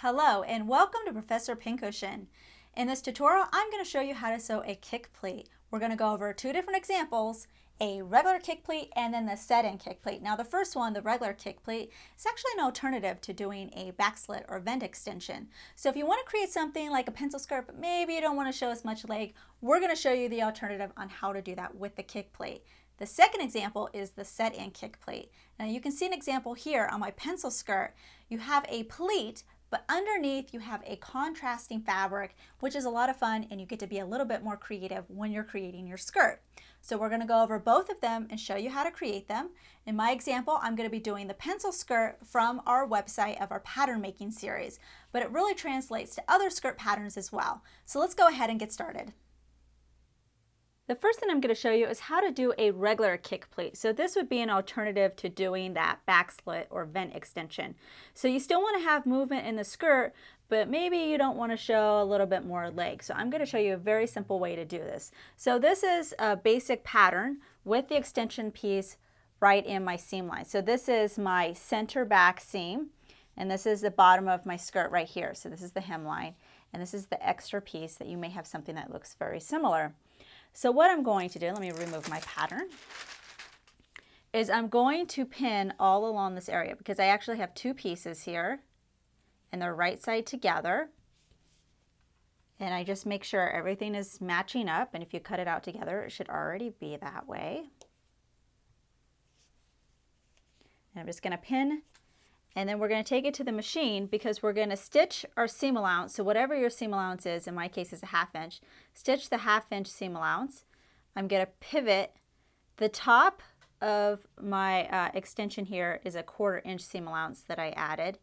Hello and welcome to Professor Pincushion. In this tutorial, I'm going to show you how to sew a kick pleat. We're going to go over two different examples, a regular kick pleat and then the set-in kick pleat. Now the first one, the regular kick pleat, is actually an alternative to doing a back slit or vent extension. So if you want to create something like a pencil skirt, but maybe you don't want to show as much leg, we're going to show you the alternative on how to do that with the kick pleat. The second example is the set-in kick pleat. Now you can see an example here on my pencil skirt. You have a pleat, but underneath you have a contrasting fabric, which is a lot of fun, and you get to be a little bit more creative when you're creating your skirt. So we're going to go over both of them and show you how to create them. In my example, I'm going to be doing the pencil skirt from our website of our pattern making series, but it really translates to other skirt patterns as well. So let's go ahead and get started. The first thing I'm going to show you is how to do a regular kick pleat. So this would be an alternative to doing that back slit or vent extension. So you still want to have movement in the skirt, but maybe you don't want to show a little bit more leg. So I'm going to show you a very simple way to do this. So this is a basic pattern with the extension piece right in my seam line. So this is my center back seam, and this is the bottom of my skirt right here. So this is the hemline, and this is the extra piece that you may have something that looks very similar. So what I'm going to do, let me remove my pattern, is I'm going to pin all along this area because I actually have two pieces here and they're right side together. And I just make sure everything is matching up, and if you cut it out together, it should already be that way. And I'm just going to pin, and then we're going to take it to the machine because we're going to stitch our seam allowance. So whatever your seam allowance is, in my case is a 1/2 inch, stitch the 1/2 inch seam allowance. I'm going to pivot. The top of my extension here is a 1/4 inch seam allowance that I added.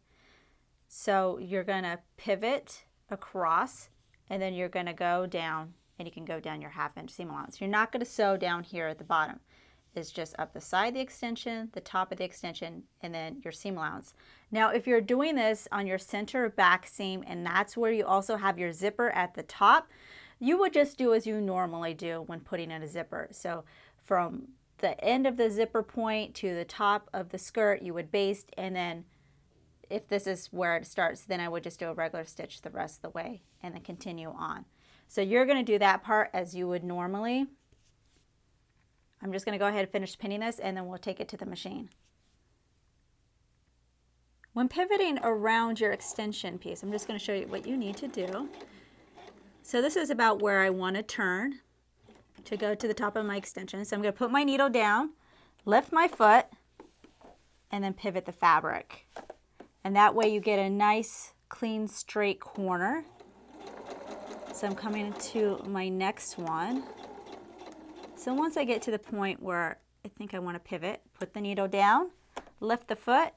So you're going to pivot across, and then you're going to go down, and you can go down your 1/2 inch seam allowance. You're not going to sew down here at the bottom. Is just up the side of the extension, the top of the extension, and then your seam allowance. Now if you're doing this on your center back seam and that's where you also have your zipper at the top, you would just do as you normally do when putting in a zipper. So from the end of the zipper point to the top of the skirt you would baste, and then if this is where it starts, then I would just do a regular stitch the rest of the way and then continue on. So you're going to do that part as you would normally. I'm just going to go ahead and finish pinning this, and then we'll take it to the machine. When pivoting around your extension piece, I'm just going to show you what you need to do. So this is about where I want to turn to go to the top of my extension. So I'm going to put my needle down, lift my foot, and then pivot the fabric. And that way you get a nice, clean, straight corner. So I'm coming to my next one. So once I get to the point where I think I want to pivot, put the needle down, lift the foot,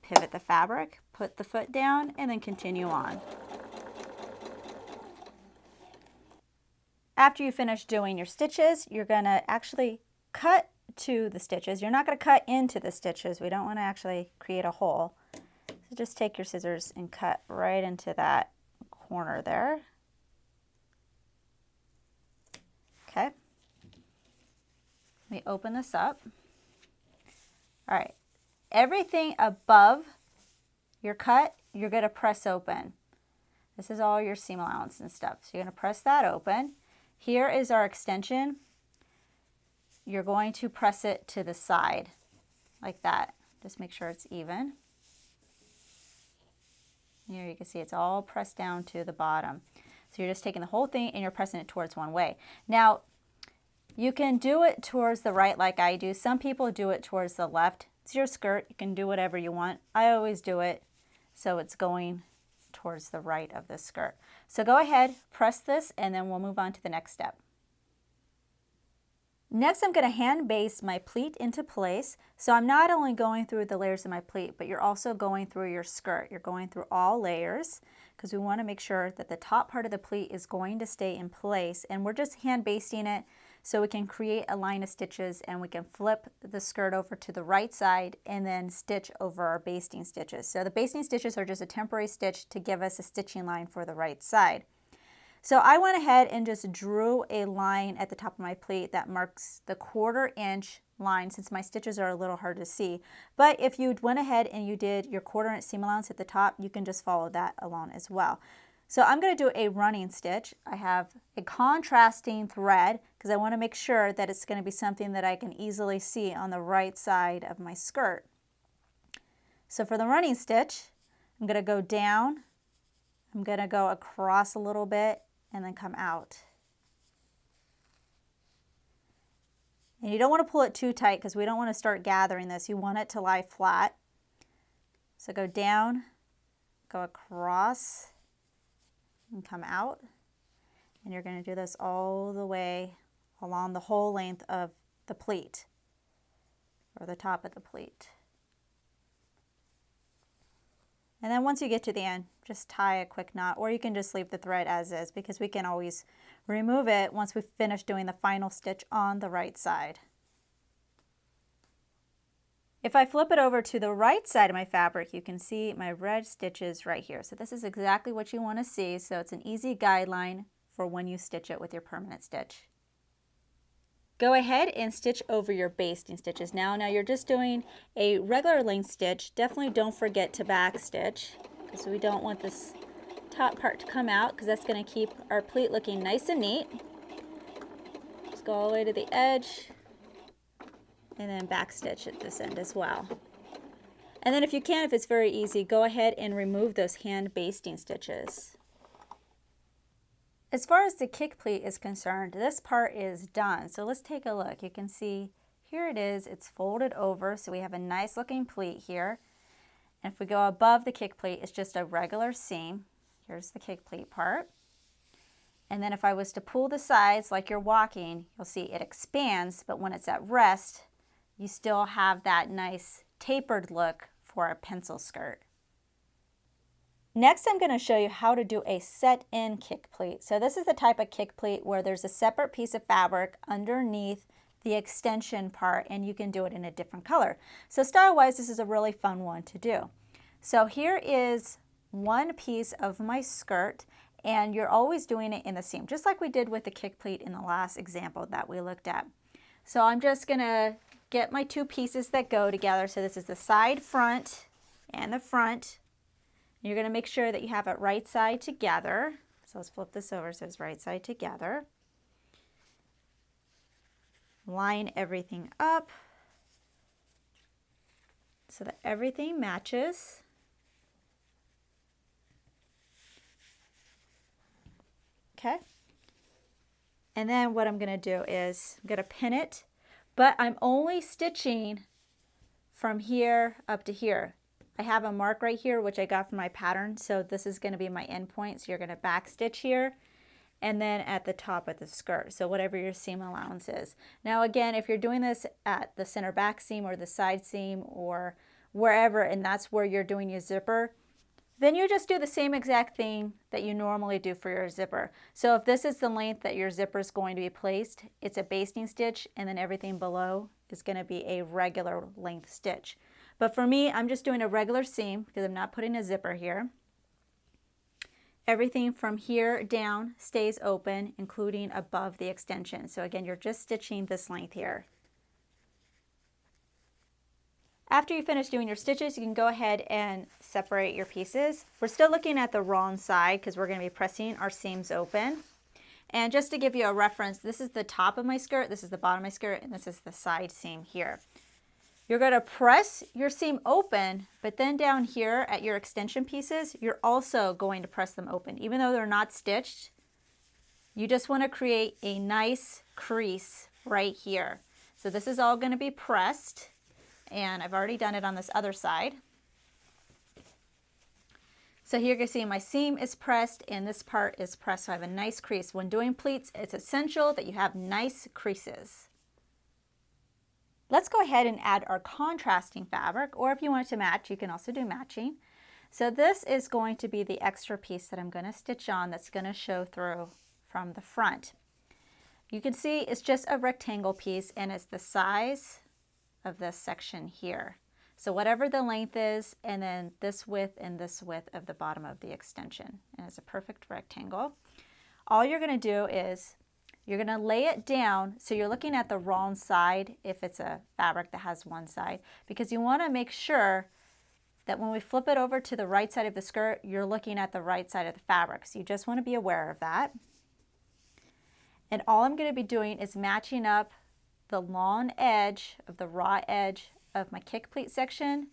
pivot the fabric, put the foot down, and then continue on. After you finish doing your stitches, you're going to actually cut to the stitches. You're not going to cut into the stitches. We don't want to actually create a hole. So just take your scissors and cut right into that corner there. Okay, let me open this up. All right, everything above your cut, you're going to press open. This is all your seam allowance and stuff. So you're going to press that open. Here is our extension. You're going to press it to the side like that. Just make sure it's even. Here you can see it's all pressed down to the bottom. So you're just taking the whole thing and you're pressing it towards one way. Now, you can do it towards the right like I do. Some people do it towards the left. It's your skirt. You can do whatever you want. I always do it so it's going towards the right of the skirt. So go ahead, press this, and then we'll move on to the next step. Next, I'm going to hand baste my pleat into place. So I'm not only going through the layers of my pleat, but you're also going through your skirt. You're going through all layers because we want to make sure that the top part of the pleat is going to stay in place. And we're just hand basting it so we can create a line of stitches, and we can flip the skirt over to the right side and then stitch over our basting stitches. So the basting stitches are just a temporary stitch to give us a stitching line for the right side. So I went ahead and just drew a line at the top of my pleat that marks the 1/4 inch line, since my stitches are a little hard to see. But if you went ahead and you did your 1/4 inch seam allowance at the top, you can just follow that along as well. So I'm going to do a running stitch. I have a contrasting thread because I want to make sure that it's going to be something that I can easily see on the right side of my skirt. So for the running stitch, I'm going to go down, I'm going to go across a little bit, and then come out. And you don't want to pull it too tight because we don't want to start gathering this. You want it to lie flat. So go down, go across, and come out. And you're going to do this all the way along the whole length of the pleat, or the top of the pleat. And then once you get to the end, just tie a quick knot, or you can just leave the thread as is because we can always remove it once we finish doing the final stitch on the right side. If I flip it over to the right side of my fabric, you can see my red stitches right here. So this is exactly what you want to see, so it's an easy guideline for when you stitch it with your permanent stitch. Go ahead and stitch over your basting stitches. Now you're just doing a regular length stitch. Definitely don't forget to back stitch because we don't want this top part to come out, because that's going to keep our pleat looking nice and neat. Just go all the way to the edge and then back stitch at this end as well. And then if you can, if it's very easy, go ahead and remove those hand basting stitches. As far as the kick pleat is concerned, this part is done. So let's take a look. You can see here it is. It's folded over, so we have a nice looking pleat here. And if we go above the kick pleat, it's just a regular seam. Here's the kick pleat part. And then if I was to pull the sides like you're walking, you'll see it expands, but when it's at rest, you still have that nice tapered look for a pencil skirt. Next, I'm going to show you how to do a set-in kick pleat. So this is the type of kick pleat where there's a separate piece of fabric underneath the extension part, and you can do it in a different color. So style-wise, this is a really fun one to do. So here is one piece of my skirt, and you're always doing it in the seam, just like we did with the kick pleat in the last example that we looked at. So I'm just going to get my two pieces that go together. So this is the side front and the front. You're going to make sure that you have it right side together. So let's flip this over so it's right side together. Line everything up so that everything matches. Okay. And then what I'm going to do is I'm going to pin it, but I'm only stitching from here up to here. I have a mark right here, which I got from my pattern, so this is going to be my end point. So you're going to back stitch here, and then at the top of the skirt, so whatever your seam allowance is. Now again, if you're doing this at the center back seam or the side seam or wherever, and that's where you're doing your zipper, then you just do the same exact thing that you normally do for your zipper. So if this is the length that your zipper is going to be placed, it's a basting stitch, and then everything below is going to be a regular length stitch. But for me, I'm just doing a regular seam because I'm not putting a zipper here. Everything from here down stays open, including above the extension. So again, you're just stitching this length here. After you finish doing your stitches, you can go ahead and separate your pieces. We're still looking at the wrong side because we're going to be pressing our seams open. And just to give you a reference, this is the top of my skirt, this is the bottom of my skirt, and this is the side seam here. You're going to press your seam open, but then down here at your extension pieces, you're also going to press them open. Even though they're not stitched, you just want to create a nice crease right here. So this is all going to be pressed, and I've already done it on this other side. So here you can see my seam is pressed and this part is pressed, so I have a nice crease. When doing pleats, it's essential that you have nice creases. Let's go ahead and add our contrasting fabric, or if you want it to match, you can also do matching. So this is going to be the extra piece that I'm going to stitch on that's going to show through from the front. You can see it's just a rectangle piece, and it's the size of this section here. So whatever the length is, and then this width and this width of the bottom of the extension. And it's a perfect rectangle. all you're going to do is you're going to lay it down so you're looking at the wrong side if it's a fabric that has one side, because you want to make sure that when we flip it over to the right side of the skirt, you're looking at the right side of the fabric. So you just want to be aware of that. And all I'm going to be doing is matching up the long edge of the raw edge of my kick pleat section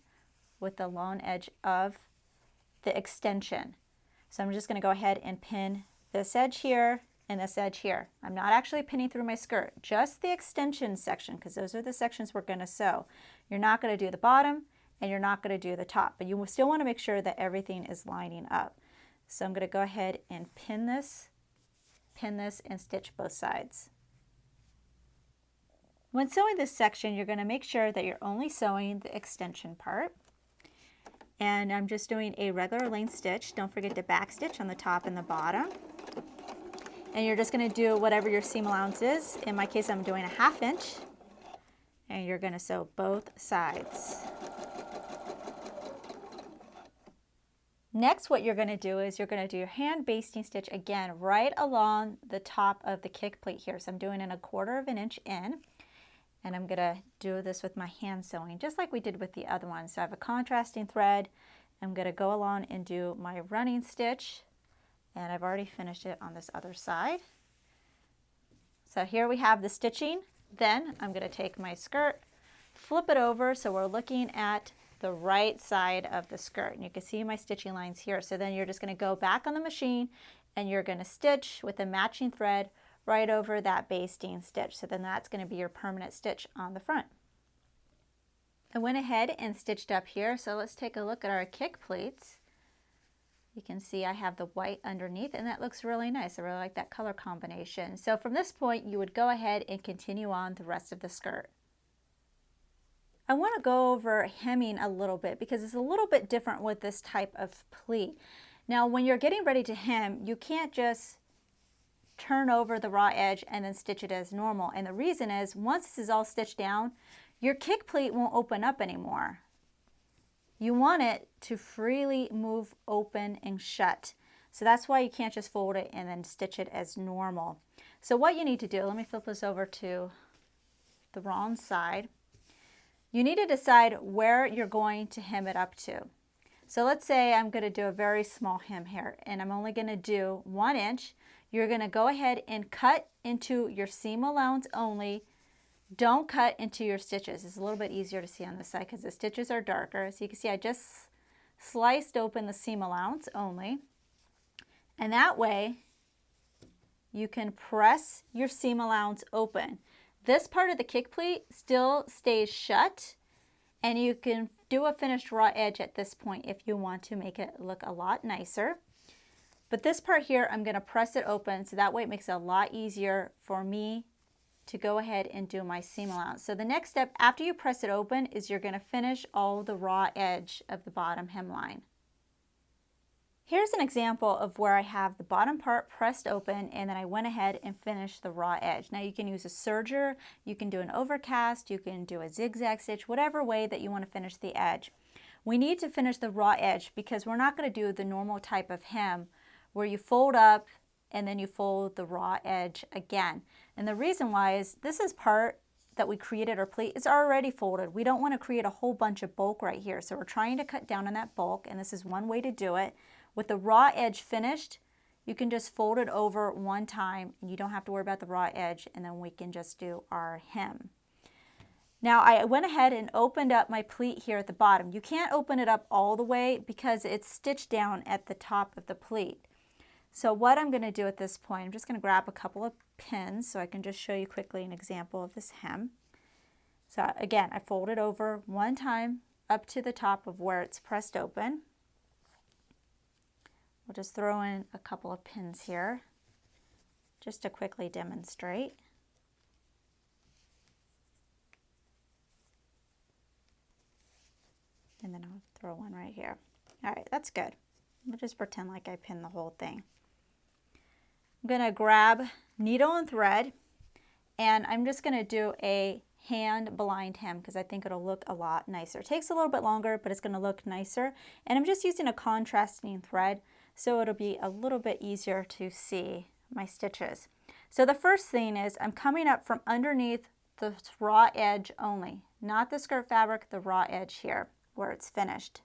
with the long edge of the extension. So I'm just going to go ahead and pin this edge here and this edge here. I'm not actually pinning through my skirt, just the extension section, because those are the sections we're going to sew. You're not going to do the bottom and you're not going to do the top, but you still want to make sure that everything is lining up. So I'm going to go ahead and pin this, and stitch both sides. When sewing this section, you're going to make sure that you're only sewing the extension part. And I'm just doing a regular length stitch. Don't forget to back stitch on the top and the bottom. And you're just going to do whatever your seam allowance is. In my case, I'm doing a 1/2 inch. And you're going to sew both sides. Next, what you're going to do is you're going to do your hand basting stitch again right along the top of the kick plate here. So I'm doing it 1/4 inch in, and I'm going to do this with my hand sewing just like we did with the other one. So I have a contrasting thread. I'm going to go along and do my running stitch, and I've already finished it on this other side. So here we have the stitching. Then I'm going to take my skirt, flip it over so we're looking at the right side of the skirt, and you can see my stitching lines here. So then you're just going to go back on the machine and you're going to stitch with a matching thread right over that basting stitch. So then that's going to be your permanent stitch on the front. I went ahead and stitched up here, so let's take a look at our kick pleats. You can see I have the white underneath, and that looks really nice. I really like that color combination. So from this point you would go ahead and continue on the rest of the skirt. I want to go over hemming a little bit because it's a little bit different with this type of pleat. Now when you're getting ready to hem, you can't just turn over the raw edge and then stitch it as normal. And the reason is, once this is all stitched down, your kick pleat won't open up anymore. You want it to freely move open and shut. So that's why you can't just fold it and then stitch it as normal. So what you need to do, let me flip this over to the wrong side. You need to decide where you're going to hem it up to. So let's say I'm going to do a very small hem here, and I'm only going to do 1 inch. You're going to go ahead and cut into your seam allowance only. Don't cut into your stitches. It's a little bit easier to see on this side because the stitches are darker. So you can see I just sliced open the seam allowance only. And that way you can press your seam allowance open. This part of the kick pleat still stays shut, and you can do a finished raw edge at this point if you want to make it look a lot nicer. But this part here, I'm going to press it open so that way it makes it a lot easier for me to go ahead and do my seam allowance. So the next step after you press it open is you're going to finish all the raw edge of the bottom hemline. Here's an example of where I have the bottom part pressed open and then I went ahead and finished the raw edge. Now you can use a serger, you can do an overcast, you can do a zigzag stitch, whatever way that you want to finish the edge. We need to finish the raw edge because we're not going to do the normal type of hem where you fold up and then you fold the raw edge again. And the reason why is this is part that we created our pleat is already folded. We don't want to create a whole bunch of bulk right here. So we're trying to cut down on that bulk, and this is one way to do it. With the raw edge finished, you can just fold it over one time and you don't have to worry about the raw edge, and then we can just do our hem. Now I went ahead and opened up my pleat here at the bottom. You can't open it up all the way because it's stitched down at the top of the pleat. So what I'm going to do at this point, I'm just going to grab a couple of pins so I can just show you quickly an example of this hem. So again, I fold it over one time up to the top of where it's pressed open. We'll just throw in a couple of pins here just to quickly demonstrate. And then I'll throw one right here. All right, that's good. We'll just pretend like I pinned the whole thing. I'm going to grab needle and thread, and I'm just going to do a hand blind hem because I think it'll look a lot nicer. It takes a little bit longer, but it's going to look nicer. And I'm just using a contrasting thread, so it'll be a little bit easier to see my stitches. So the first thing is I'm coming up from underneath the raw edge only, not the skirt fabric, the raw edge here where it's finished.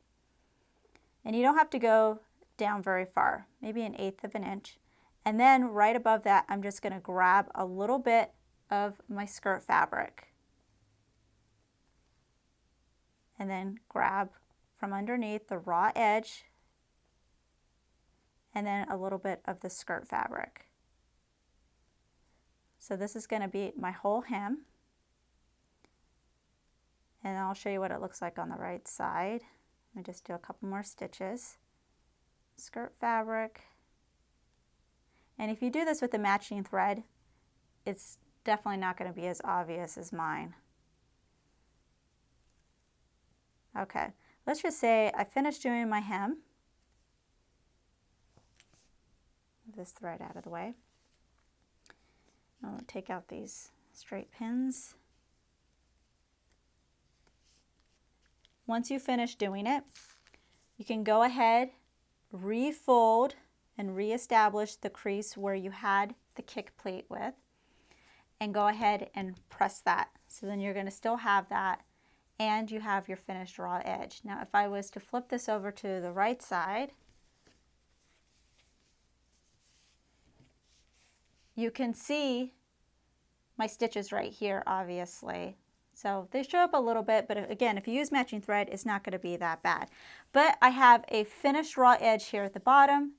And you don't have to go down very far, maybe 1/8 of an inch. And then right above that, I'm just going to grab a little bit of my skirt fabric. And then grab from underneath the raw edge and then a little bit of the skirt fabric. So this is going to be my whole hem. And I'll show you what it looks like on the right side. Let me just do a couple more stitches. Skirt fabric. And if you do this with the matching thread, it's definitely not going to be as obvious as mine. Okay, let's just say I finished doing my hem. Move this thread out of the way. I'll take out these straight pins. Once you finish doing it, you can go ahead, refold, and reestablish the crease where you had the kick pleat with, and go ahead and press that. So then you're going to still have that, and you have your finished raw edge. Now if I was to flip this over to the right side, you can see my stitches right here, obviously. So they show up a little bit, but again, if you use matching thread, it's not going to be that bad. But I have a finished raw edge here at the bottom,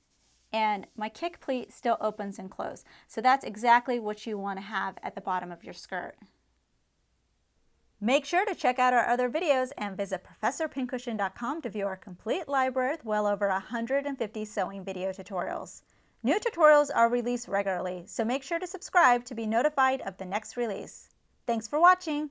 and my kick pleat still opens and closes. So that's exactly what you want to have at the bottom of your skirt. Make sure to check out our other videos and visit ProfessorPincushion.com to view our complete library with well over 150 sewing video tutorials. New tutorials are released regularly, so make sure to subscribe to be notified of the next release. Thanks for watching!